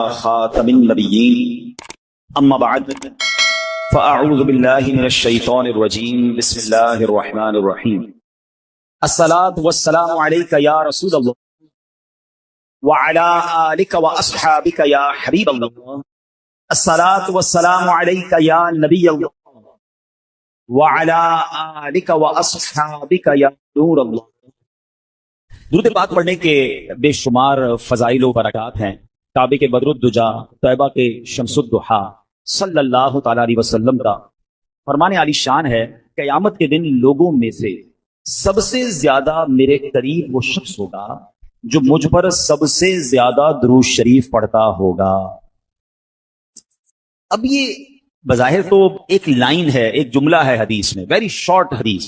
خاتم النبیین اما بعد فاعوذ باللہ من الشیطان الرجیم بسم اللہ الرحمن الرحیم الصلاة والسلام علیک یا رسول اللہ وعلی آلک واصحابک یا حبیب اللہ الصلاة والسلام علیک یا نبی اللہ وعلی آلک واصحابک یا نور اللہ۔ درود پاک پڑھنے کے بے شمار فضائل و برکات ہیں۔ کعبے کے بدر الدجا، طیبہ کے شمس الضحا صلی اللہ تعالی علیہ وسلم کا فرمان عالی شان ہے، قیامت کے دن لوگوں میں سے سب سے زیادہ میرے قریب وہ شخص ہوگا جو مجھ پر سب سے زیادہ درود شریف پڑھتا ہوگا۔ اب یہ بظاہر تو ایک لائن ہے، ایک جملہ ہے حدیث میں، ویری شارٹ حدیث،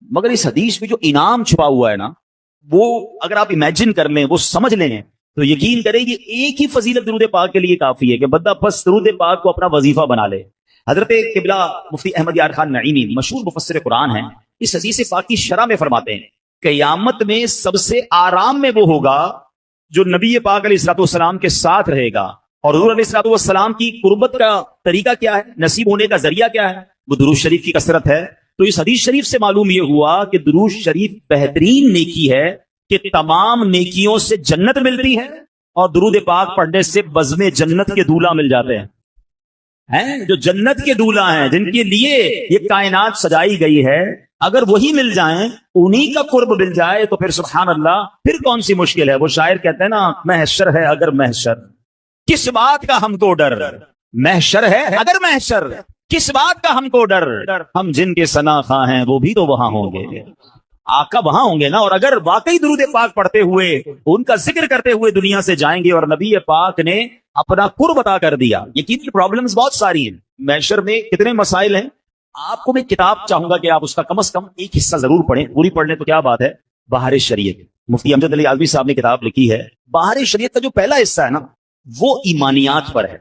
مگر اس حدیث میں جو انعام چھپا ہوا ہے نا، وہ اگر آپ امیجن کر لیں، وہ سمجھ لیں تو یقین کریں یہ ایک ہی فضیلت درود پاک کے لیے کافی ہے کہ بندہ بس درود پاک کو اپنا وظیفہ بنا لے۔ حضرت قبلہ مفتی احمد یار خان نعیمی مشہور مفسر قرآن ہیں، اس حدیث پاک کی شرح میں فرماتے ہیں قیامت میں سب سے آرام میں وہ ہوگا جو نبی پاک علیہ الصلوۃ والسلام کے ساتھ رہے گا۔ اور حضور علیہ الصلوۃ والسلام کی قربت کا طریقہ کیا ہے، نصیب ہونے کا ذریعہ کیا ہے؟ وہ درود شریف کی کثرت ہے۔ تو اس حدیث شریف سے معلوم یہ ہوا کہ درود شریف بہترین نیکی ہے کہ تمام نیکیوں سے جنت ملتی ہے، اور درود پاک پڑھنے سے بزم جنت کے دولہ مل جاتے ہیں۔ جو جنت کے دولہ ہیں، جن کے لیے یہ کائنات سجائی گئی ہے، اگر وہی مل جائیں، انہی کا قرب مل جائے تو پھر سبحان اللہ، پھر کون سی مشکل ہے۔ وہ شاعر کہتے ہیں نا، محشر ہے اگر محشر، کس بات کا ہم کو ڈر، محشر ہے اگر محشر، کس بات کا ہم کو ڈر، ہم جن کے ثنا خواں ہیں وہ بھی تو وہاں ہوں گے، آقا وہاں ہوں گے نا۔ اور اگر واقعی درود پاک پڑھتے ہوئے، ان کا ذکر کرتے ہوئے دنیا سے جائیں گے اور نبی پاک نے اپنا قرب عطا کر دیا، یقینی پرابلمز بہت ساری ہیں، محشر میں کتنے مسائل ہیں۔ آپ کو میں کتاب چاہوں گا کہ آپ اس کا کم از کم ایک حصہ ضرور پڑھیں، پوری پڑھ لیں تو کیا بات ہے۔ بہار شریعت، مفتی امجد علی اعظمی صاحب نے کتاب لکھی ہے۔ بہار شریعت کا جو پہلا حصہ ہے نا، وہ ایمانیات پر ہے،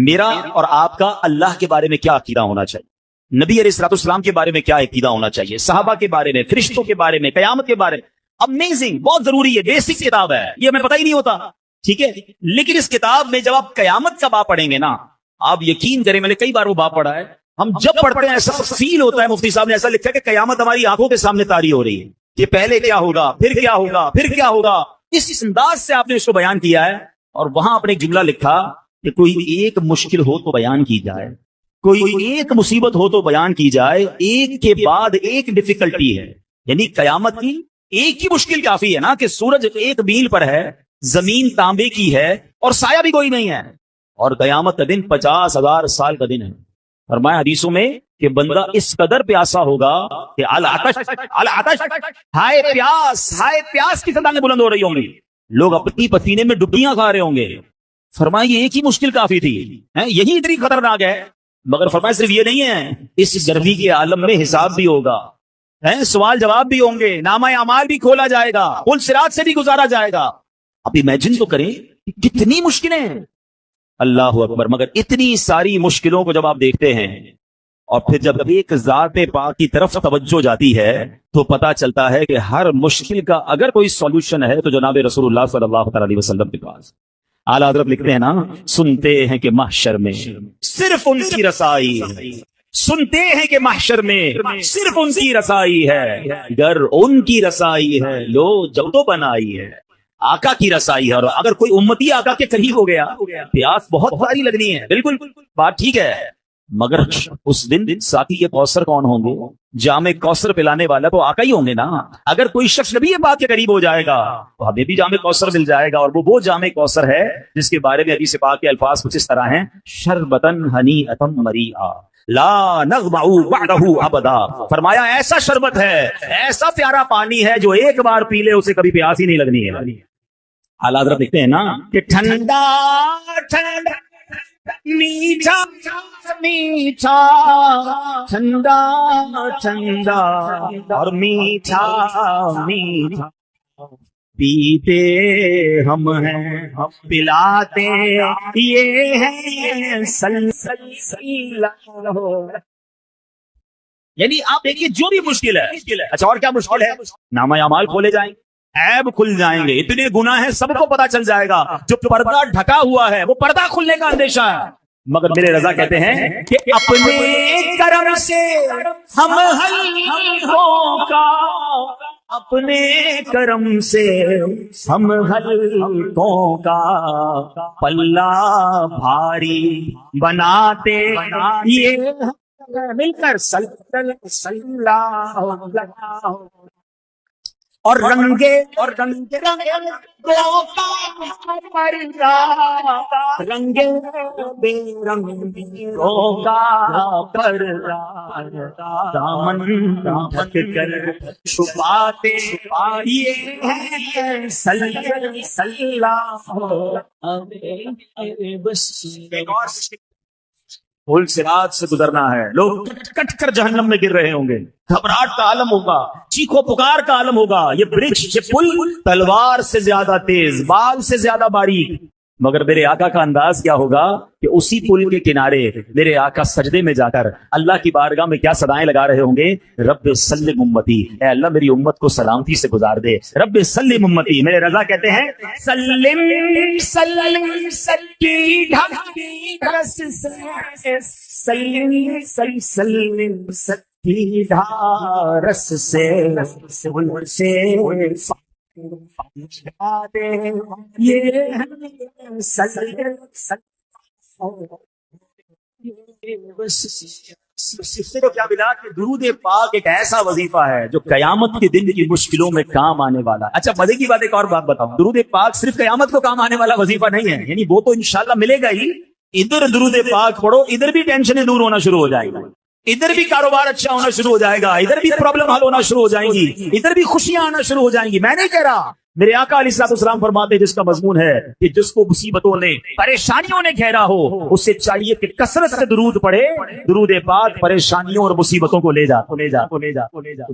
میرا اور آپ کا اللہ کے بارے میں کیا عقیدہ ہونا چاہیے، نبی علیہ الصلوۃ والسلام کے بارے میں کیا عقیدہ ہونا چاہیے، صحابہ کے بارے میں، فرشتوں کے بارے میں، قیامت کے بارے میں۔ امیزنگ، بہت ضروری ہے، بیسک کتاب ہے، یہ ہمیں پتہ ہی نہیں ہوتا، ٹھیک ہے۔ لیکن اس کتاب میں جب آپ قیامت کا باب پڑھیں گے نا، آپ یقین کریں، میں نے کئی بار وہ باب پڑھا ہے، ہم جب پڑھتے ہیں ایسا فیل ہوتا ہے، مفتی صاحب نے ایسا لکھا ہے کہ قیامت ہماری آنکھوں کے سامنے طاری ہو رہی ہے کہ پہلے کیا ہوگا، پھر کیا ہوگا، پھر کیا ہوگا۔ اس انداز سے آپ نے اس کو بیان کیا ہے، اور وہاں آپ نے ایک جملہ لکھا کہ کوئی ایک مشکل ہو تو بیان کی جائے، کوئی ایک مصیبت ہو تو بیان کی جائے، ایک کے بعد ایک ڈیفیکلٹی ہے، یعنی قیامت کی ایک ہی مشکل کافی ہے نا کہ سورج ایک میل پر ہے، زمین تانبے کی ہے، اور سایہ بھی کوئی نہیں ہے، اور قیامت کا دن 50,000 سال کا دن ہے۔ فرمایا حدیثوں میں کہ بندہ اس قدر پیاسا ہوگا کہ ہائے پیاس کی صدایں بلند ہو رہی ہوں گی، لوگ اپنی پسینے میں ڈبکیاں کھا رہے ہوں گے۔ فرمایا یہ ایک ہی مشکل کافی تھی، یہی اتنی خطرناک ہے۔ مگر فرمایا صرف یہ نہیں ہے، اس گرمی کے عالم میں حساب بھی ہوگا، سوال جواب بھی ہوں گے، نامہ اعمال بھی کھولا جائے گا، پل صراط سے بھی گزارا جائے گا۔ اب امیجن تو کریں کتنی مشکلیں، اللہ اکبر۔ مگر اتنی ساری مشکلوں کو جب آپ دیکھتے ہیں، اور پھر جب ایک ذات پاک کی طرف توجہ جاتی ہے، تو پتا چلتا ہے کہ ہر مشکل کا اگر کوئی سولوشن ہے تو جناب رسول اللہ صلی اللہ تعالی علیہ وسلم کے پاس۔ اعلیٰ حضرت لکھتے ہیں نا، سنتے ہیں کہ محشر میں صرف ان کی رسائی ہے، سنتے ہیں کہ محشر میں صرف ان کی رسائی ہے، اگر ان کی رسائی ہے لو جب تو بنائی ہے، آقا کی رسائی ہے۔ اور اگر کوئی امتی آقا کے قریب ہو گیا، پیاس بہت بھاری لگنی ہے، بالکل بات ٹھیک ہے، مگر اس دن ساتھی کے کوثر کون ہوں گے؟ جام کوثر پلانے والا تو آقا ہی ہوں گے نا۔ اگر کوئی شخص نبی پاک کے قریب ہو جائے گا تو ہمیں بھی جام کوثر مل جائے گا، اور وہ جام کوثر ہے جس کے بارے میں حدیث پاک کے الفاظ کچھ اس طرح ہیں، شربتن ہنیئتن مریئا لا نظمع بعدہ ابدا۔ فرمایا ایسا شربت ہے، ایسا پیارا پانی ہے جو ایک بار پی لے اسے کبھی پیاس ہی نہیں لگنی ہے۔ اعلیٰ حضرت لکھتے ہیں نا کہ ٹھنڈا ٹھنڈا میٹھا میٹھا، ٹھنڈا ٹھنڈا اور میٹھا میٹھا، پیتے ہم ہیں پلاتے یہ ہے سلسلہ۔ یعنی آپ دیکھیے جو بھی مشکل ہے، اچھا اور کیا مشکل ہے؟ نامہ اعمال کھولے جائیں، عیب کھل جائیں گے، اتنے گناہ ہیں سب کو پتا چل جائے گا، جو پردہ ڈھکا ہوا ہے وہ پردہ کھلنے کا اندیشہ ہے۔ مگر میرے رضا کہتے ہیں کہ اپنے کرم سے ہم حلقوں کا، اپنے کرم سے ہم حلقوں کا پلہ بھاری بناتے، یہ مل کر صلی اللہ اور رنگے رنگے بے رنگوں کا پردہ، دامن ڈھک کر چھپاتے، یہ ہے صلی اللہ۔ پل صراط سے گزرنا ہے، لوگ کٹ کر جہنم میں گر رہے ہوں گے، گھبراہٹ کا عالم ہوگا، چیخو پکار کا عالم ہوگا۔ یہ برج، یہ پل تلوار سے زیادہ تیز، بال سے زیادہ باریک، مگر میرے آقا کا انداز کیا ہوگا کہ اسی پل کے کنارے میرے آقا سجدے میں جا کر اللہ کی بارگاہ میں کیا صدائیں لگا رہے ہوں گے، رب سلم امتی، اے اللہ میری امت کو سلامتی سے گزار دے، رب سلم امتی۔ میرے رضا کہتے ہیں سلم سلم سکی ڈھکی رس سے، سلم سلم سکی ڈھارس سے، ان سے کیا ملا کہ درود پاک ایک ایسا وظیفہ ہے جو قیامت کے دن کی مشکلوں میں کام آنے والا ہے۔ اچھا مزے کی بات ایک اور بات بتاؤں، درود پاک صرف قیامت کو کام آنے والا وظیفہ نہیں ہے، یعنی وہ تو انشاءاللہ ملے گا ہی، ادھر درود پاک پڑھو ادھر بھی ٹینشنیں دور ہونا شروع ہو جائے گا، ادھر بھی کاروبار اچھا ہونا شروع ہو جائے گا، ادھر بھی پرابلم حل ہونا شروع ہو جائیں گی، ادھر بھی خوشیاں آنا شروع ہو جائیں گی۔ میں نہیں کہہ رہا، میرے آقا علیہ الصلوۃ والسلام فرماتے ہیں جس کا مضمون ہے کہ جس کو مصیبتوں نے پریشانیوں نے گھیرا ہو اسے چاہیے کہ کثرت سے درود پڑھے، درود پاک پریشانیوں اور مصیبتوں کو لے جا تو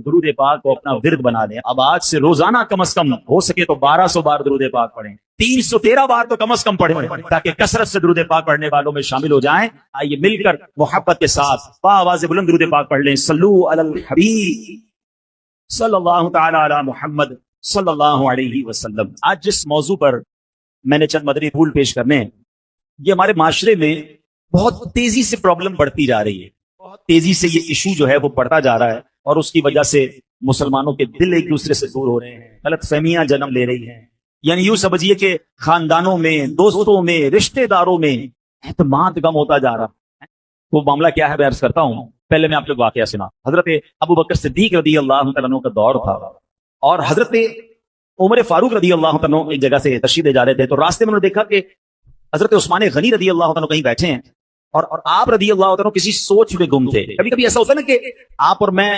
درود پاک کو اپنا ورد بنا لیں۔ اب آج سے روزانہ کم از کم ہو سکے تو 1200 بار درود پاک پڑھیں، 313 بار تو کم از کم پڑھیں تاکہ کثرت سے درود پاک پڑھنے والوں میں شامل ہو جائیں۔ آئیے مل کر محبت کے ساتھ بآواز بلند درود پاک پڑھ لیں۔ صلو علی الحبیب صلی اللہ تعالی علی محمد صلی اللہ علیہ وسلم۔ آج جس موضوع پر میں نے چند مدنی پھول پیش کرنے ہیں، یہ ہمارے معاشرے میں بہت تیزی سے پرابلم بڑھتی جا رہی ہے، بہت تیزی سے یہ ایشو جو ہے وہ بڑھتا جا رہا ہے، اور اس کی وجہ سے مسلمانوں کے دل ایک دوسرے سے دور ہو رہے ہیں، غلط فہمیاں جنم لے رہی ہیں، یعنی یوں سمجھیے کہ خاندانوں میں، دوستوں میں، رشتہ داروں میں اعتماد کم ہوتا جا رہا ہے۔ وہ معاملہ کیا ہے میں عرض کرتا ہوں، پہلے میں آپ کو واقعہ سنا۔ حضرت ابو بکر صدیق رضی اللہ تعالیٰ عنہ کا دور تھا، اور حضرت عمر فاروق رضی اللہ تعالیٰ عنہ ایک جگہ سے تشریف لے جا رہے تھے، تو راستے میں انہوں نے دیکھا کہ حضرت عثمان غنی رضی اللہ تعالیٰ عنہ کہیں بیٹھے ہیں، اور آپ رضی اللہ تعالیٰ عنہ کسی سوچ میں گم تھے۔ کبھی کبھی ایسا ہوتا ہے نا کہ آپ اور میں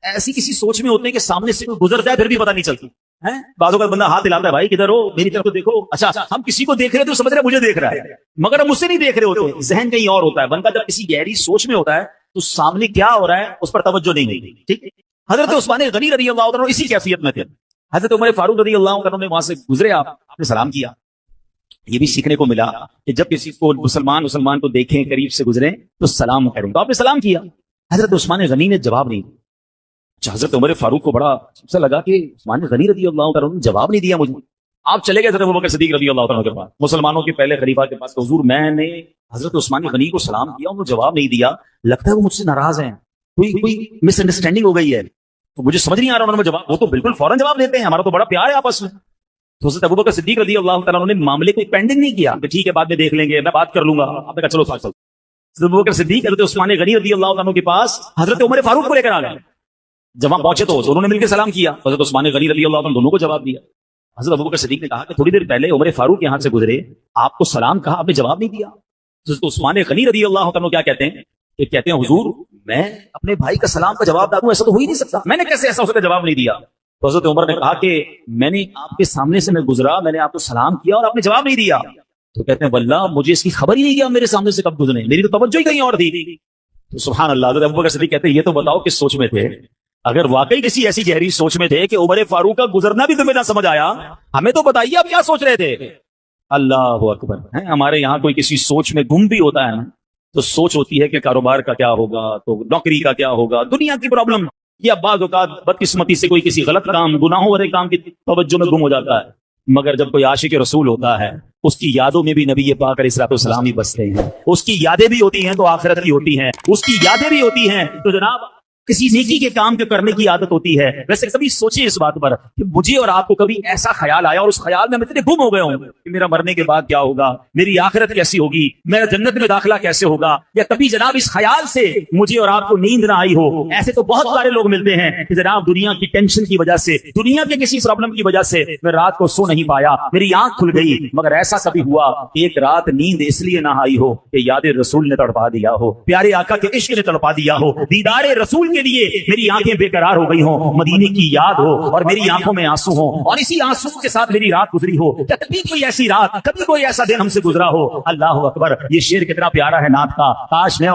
ایسی کسی سوچ میں ہوتے ہیں کہ سامنے سے کوئی گزر جائے پھر بھی پتہ نہیں چلتی ہے۔ بعضوں کا بندہ ہاتھ ہلاتا ہے، بھائی کدھر ہو، میری طرف دیکھو۔ اچھا ہم کسی کو دیکھ رہے تو سمجھ رہے مجھے دیکھ رہا ہے، مگر ہم اسے نہیں دیکھ رہے ہوتے، ذہن کہیں اور ہوتا ہے۔ بندہ جب کسی گہری سوچ میں ہوتا ہے تو سامنے کیا ہو رہا ہے اس پر توجہ نہیں ہوتی، ٹھیک ہے۔ حضرت عثمان غنی رضی اللہ عنہ اسی کیفیت میں تھے۔ حضرت عمر فاروق رضی اللہ عنہ نے وہاں سے گزرے، آپ نے سلام کیا۔ یہ بھی سیکھنے کو ملا کہ جب کسی کو مسلمان کو دیکھیں، قریب سے گزریں تو سلام کریں، تو آپ نے سلام کیا۔ حضرت عثمان غنی نے جواب نہیں دیا۔ حضرت عمر فاروق کو بڑا ایسا لگا کہ عثمان غنی رضی اللہ عنہ نے جواب نہیں دیا مجھے۔ آپ چلے گئے حضرت ابوبکر صدیق رضی اللہ عنہ کے پاس، مسلمانوں کے پہلے خلیفہ کے پاس، حضور میں نے حضرت عثمان غنی کو سلام کیا، انہوں نے جواب نہیں دیا، لگتا ہے وہ مجھ سے ناراض ہیں، کوئی مس انڈرسٹینڈنگ ہو گئی ہے، تو مجھے سمجھ نہیں آ رہا انہوں نے جواب۔ وہ تو بالکل فوراً جواب دیتے ہیں، ہمارا تو بڑا پیار ہے آپس میں۔ تو حضرت ابوبکر صدیق رضی اللہ تعالیٰ عنہ نے معاملے کو پینڈنگ نہیں کیا کہ ٹھیک ہے بعد میں دیکھ لیں گے، میں بات کر لوں گا۔ آپ نے کہا چلو ساتھ چلو۔ حضرت ابوبکر صدیق حضرت عثمان غنی رضی اللہ عنہ کے پاس حضرت عمر فاروق کو لے کر آ گئے۔ جب وہاں پہنچے تو انہوں نے مل کے سلام کیا، حضرت عثمان غنی رضی اللہ عنہ دونوں کو جواب دیا۔ حضرت ابوبکر صدیق نے کہا کہ تھوڑی دیر پہلے عمر فاروق یہاں سے گزرے، آپ کو سلام کہا، آپ نے جواب نہیں دیا۔ حضرت عثمان غنی رضی اللہ عنہ کیا کہتے ہیں کہ کہتے ہیں حضور میں اپنے بھائی کا سلام کا جواب دوں، ایسا تو ہو ہی نہیں سکتا، میں نے کیسے ایسا اس کا جواب نہیں دیا؟ تو حضرت عمر نے کہا کہ میں نے آپ کے سامنے سے میں گزرا، میں نے آپ کو سلام کیا اور آپ نے جواب نہیں دیا۔ تو کہتے ہیں واللہ مجھے اس کی خبر ہی نہیں کیا میرے سامنے سے کب گزرے، میری تو توجہ ہی کہیں اور تھی۔ تو سبحان اللہ، حضرت ابوبکر صدیق کہتے ہیں یہ تو بتاؤ کس سوچ میں تھے؟ اگر واقعی کسی ایسی گہری سوچ میں تھے کہ عمر فاروق کا گزرنا بھی تمہیں نہ سمجھ آیا، ہمیں تو بتائیے آپ کیا سوچ رہے تھے۔ اللہ اکبر۔ ہمارے یہاں کوئی کسی سوچ میں گم بھی ہوتا ہے نا، تو سوچ ہوتی ہے کہ کاروبار کا کیا ہوگا، تو نوکری کا کیا ہوگا، دنیا کی پرابلم، یا بعض اوقات بدقسمتی سے کوئی کسی غلط کام، گناہوں والے کام کی توجہ میں گم ہو جاتا ہے. مگر جب کوئی عاشق رسول ہوتا ہے اس کی یادوں میں بھی نبی پاک علیہ الصلوۃ والسلام ہی بستے ہیں. اس کی یادیں بھی ہوتی ہیں تو آخرت کی ہوتی ہیں، اس کی یادیں بھی ہوتی ہیں تو جناب کسی نیکی کے کام کے کرنے کی عادت ہوتی ہے. ویسے کبھی سوچیں اس بات پر کہ مجھے اور آپ کو کبھی ایسا خیال آیا اور اس خیال میں اتنے گم ہو گئے ہوں کہ میرا مرنے کے بعد کیا ہوگا، میری آخرت کیسی ہوگی، میرا جنت میں داخلہ کیسے ہوگا، یا کبھی جناب اس خیال سے مجھے اور آپ کو نیند نہ آئی ہو. ایسے تو بہت سارے لوگ ملتے ہیں کہ جناب دنیا کی ٹینشن کی وجہ سے، دنیا کے کسی پرابلم کی وجہ سے میں رات کو سو نہیں پایا، میری آنکھ کھل گئی. مگر ایسا کبھی ہوا ایک رات نیند اس لیے نہ آئی ہو کہ یاد رسول نے تڑپا دیا ہو، پیارے آقا کے عشق نے تڑپا دیا ہو، دیدار رسول کے لیے میری آنکھیں بے قرار ہو گئی ہوں، مدینے کی یاد ہو اور میری آنکھوں میں آنسو ہوں، اور اسی آنسو کے ساتھ میری رات گزری ہو. کبھی کوئی ایسی رات، کبھی کوئی ایسا دن ہم سے گزرا ہو. اللہ اکبر. یہ شعر کتنا پیارا ہے نعت کا. کاش میں